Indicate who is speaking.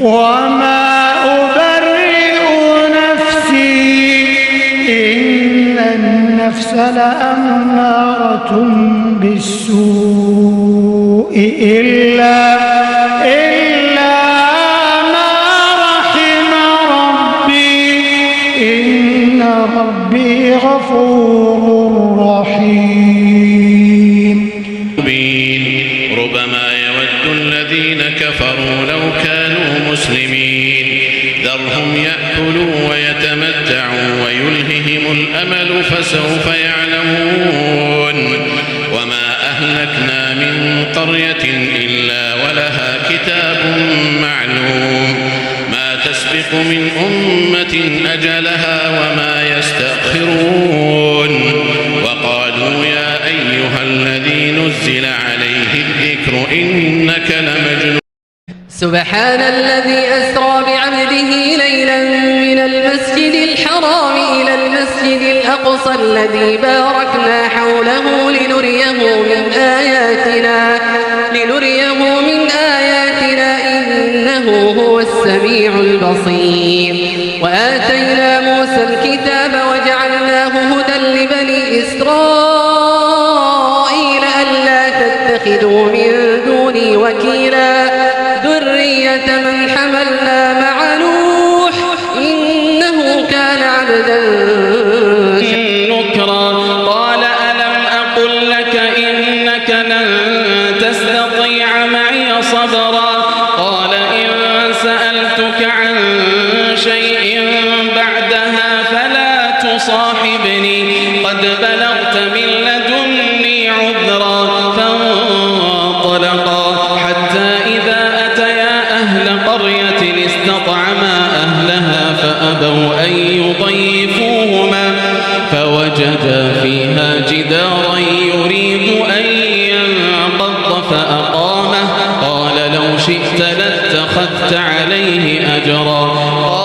Speaker 1: وما أبرئ نفسي إن النفس لأمارة بالسوء إلا ما رحم ربي إن ربي غفور رحيم.
Speaker 2: ربما يود الذين كفروا لو كانوا مسلمين ذرهم يأكلوا ويتمتعوا ويلههم الأمل فسوف يعلمون. وما أهلكنا من قرية إلا ولها كتاب معلوم ما تسبق من أمة أجلها وما يستأخرون. وقالوا يا أيها الذي نزل عليه الذكر إنك لمجنون.
Speaker 3: سبحان الذي أسرى بعبده ليلا من المسجد الحرام إلى المسجد الأقصى الذي باركنا حوله لنريه من آياتنا إنه هو السميع البصير. وآتينا موسى الكتاب وجعلناه هدى لبني إسرائيل ألا تتخذوا من دوني وكيلا ذرية من حملنا مع نوح إنه كان عبدا
Speaker 4: نكرا. قال ألم أقل لك إنك لن تستطيع معي صبرا. قال إن سألتك عن شيء بعدها فلا تصاحبني قد بلغت من لدني عذرا. فانطلقا حتى إذا أتيا أهل قرية استطعما أهلها فأبوا أن يضيفوهما فوجدا فيها جدارا يريد أن ينقض فأقامه. قال لو شئت لاتخذت عليه أجرا.